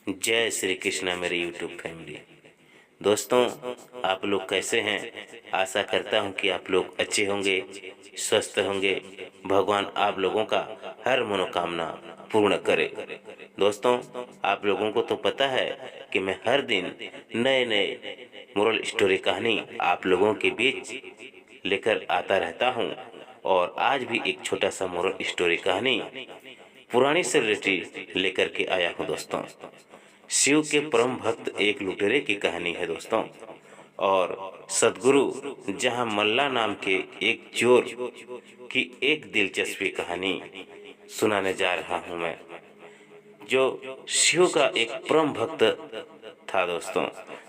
जय श्री कृष्णा मेरी YouTube family. दोस्तों, आप लोग कैसे हैं? आशा करता हूं कि आप लोग अच्छे होंगे, स्वस्थ होंगे। भगवान आप लोगों का हर मनोकामना पूर्ण करे। दोस्तों, आप लोगों को तो पता है कि मैं हर दिन नए नए मोरल स्टोरी कहानी आप लोगों के बीच लेकर आता रहता हूं। और आज भी एक छोटा सा मोरल स्टोरी कहानी पुरानी से रिलेटेड लेकर के आया हूं। दोस्तों, शिव के परम भक्त एक लुटेरे की कहानी है दोस्तों। और सदगुरु जहां मल्ला नाम के एक चोर की एक दिलचस्पी कहानी सुनाने जा रहा हूं मैं, जो शिव का एक परम भक्त था दोस्तों।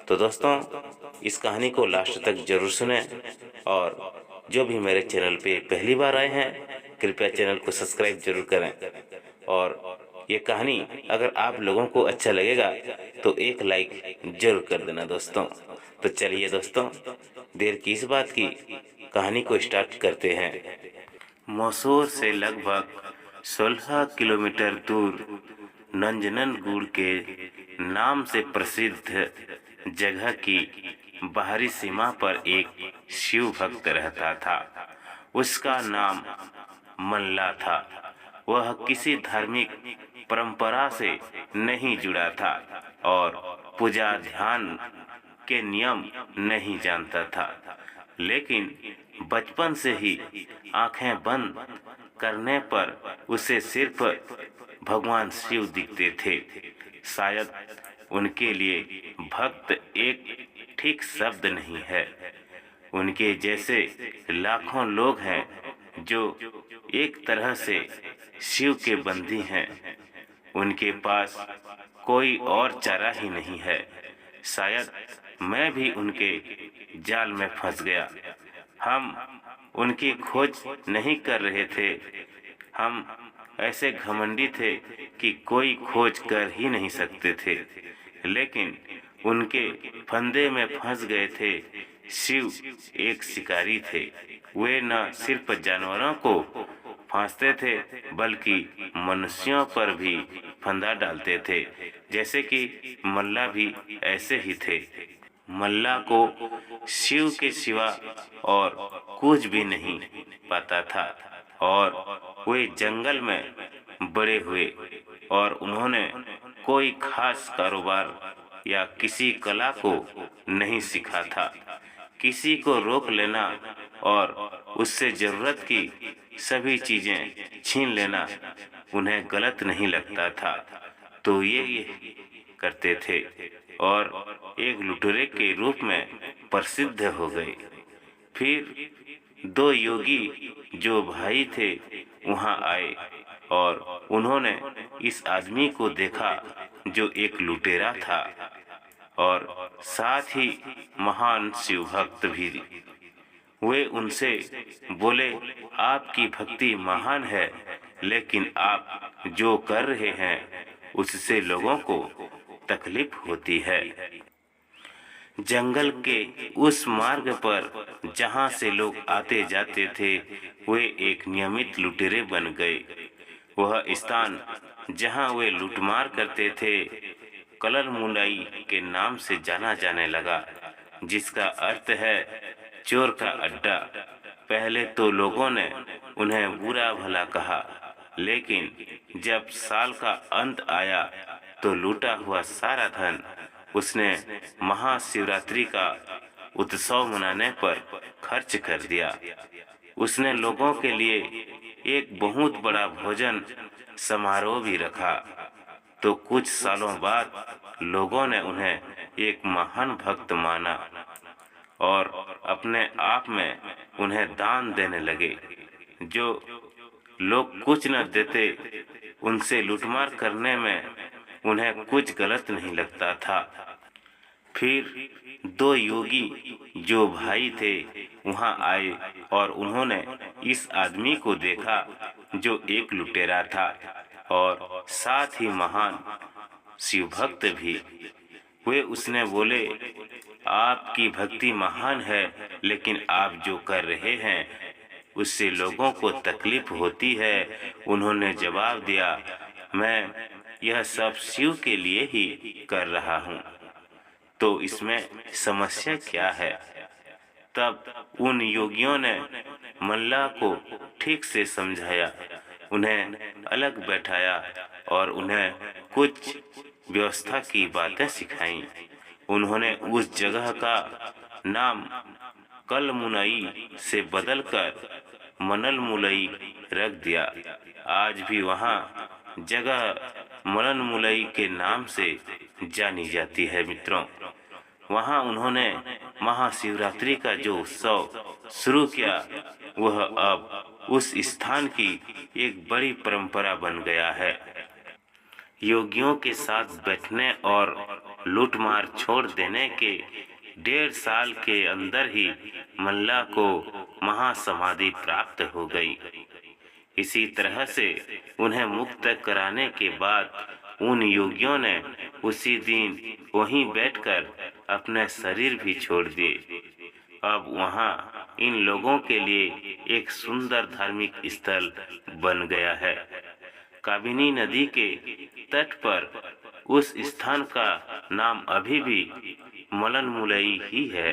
तो दोस्तों, इस कहानी को लास्ट तक जरूर सुने। और जो भी मेरे चैनल पे पहली बार आए हैं, कृपया चैनल को सब्सक्राइब जरूर करें। और ये कहानी अगर आप लोगों को अच्छा लगेगा तो एक लाइक जरूर कर देना दोस्तों। तो चलिए दोस्तों, देर किस बात की, कहानी को स्टार्ट करते हैं। मसूर से लगभग 16 किलोमीटर दूर नंजनगुड़ के नाम से प्रसिद्ध जगह की बाहरी सीमा पर एक शिव भक्त रहता था। उसका नाम मल्ला था। वह किसी धार्मिक परंपरा से नहीं जुड़ा था और पूजा ध्यान के नियम नहीं जानता था, लेकिन बचपन से ही आंखें बंद करने पर उसे सिर्फ भगवान शिव दिखते थे। शायद उनके लिए भक्त एक ठीक शब्द नहीं है। उनके जैसे लाखों लोग हैं जो एक तरह से शिव के बंदी हैं। उनके पास कोई और चारा ही नहीं है। शायद मैं भी उनके जाल में फंस गया। हम उनकी खोज नहीं कर रहे थे। हम ऐसे घमंडी थे कि कोई खोज कर ही नहीं सकते थे, लेकिन उनके फंदे में फंस गए थे। शिव एक शिकारी थे। वे न सिर्फ जानवरों को फांसते थे बल्कि मनुष्यों पर भी फंदा डालते थे, जैसे कि मल्ला भी ऐसे ही थे। मल्ला को शिव के सिवा और कुछ भी नहीं पता था और वे जंगल में बड़े हुए और उन्होंने कोई खास कारोबार या किसी कला को नहीं सीखा था। किसी को रोक लेना और उससे जरूरत की सभी चीजें छीन लेना उन्हें गलत नहीं लगता था, तो ये करते थे और एक लुटेरे के रूप में प्रसिद्ध हो गए। फिर दो योगी जो भाई थे वहां आए और उन्होंने इस आदमी को देखा जो एक लुटेरा था और साथ ही महान शिव भक्त भी। वे उनसे बोले, आपकी भक्ति महान है, लेकिन आप जो कर रहे हैं उससे लोगों को तकलीफ होती है। जंगल के उस मार्ग पर जहां से लोग आते जाते थे, वे एक नियमित लुटेरे बन गए। वह स्थान जहां वे लूटमार करते थे कलर मुंडाई के नाम से जाना जाने लगा, जिसका अर्थ है चोर का अड्डा। पहले तो लोगों ने उन्हें बुरा भला कहा, लेकिन जब साल का अंत आया तो लूटा हुआ सारा धन उसने महाशिवरात्रि का उत्सव मनाने पर खर्च कर दिया। उसने लोगों के लिए एक बहुत बड़ा भोजन समारोह भी रखा। तो कुछ सालों बाद लोगों ने उन्हें एक महान भक्त माना और अपने आप में उन्हें दान देने लगे। जो लोग कुछ न देते उनसे लूटमार करने में उन्हें कुछ गलत नहीं लगता था। फिर दो योगी जो भाई थे वहां आए और उन्होंने इस आदमी को देखा जो एक लुटेरा था और साथ ही महान शिव भक्त भी। वे उसने बोले, आपकी भक्ति महान है, लेकिन आप जो कर रहे हैं उससे लोगों को तकलीफ होती है। उन्होंने जवाब दिया, मैं यह सब शिव के लिए ही कर रहा हूँ, तो इसमें समस्या क्या है? तब उन योगियों ने मल्लाह को ठीक से समझाया, उन्हें अलग बैठाया और उन्हें कुछ व्यवस्था की बातें सिखाईं। उन्होंने उस जगह का नाम कलमुनई से बदलकर मनल मुलई रख दिया। आज भी वहाँ जगह मनल मुलई के नाम से जानी जाती है मित्रों। वहाँ उन्होंने महाशिवरात्रि का जो उत्सव शुरू किया, वह अब उस स्थान की एक बड़ी परंपरा बन गया है। योगियों के साथ बैठने और लूटमार छोड़ देने के 1.5 साल के अंदर ही मल्लाह को महासमाधि प्राप्त हो गई। इसी तरह से उन्हें मुक्त कराने के बाद उन योगियों ने उसी दिन वहीं बैठकर अपने शरीर भी छोड़ दिए। अब वहाँ इन लोगों के लिए एक सुंदर धार्मिक स्थल बन गया है। काबिनी नदी के तट पर उस स्थान का नाम अभी भी मलन मुलई ही है।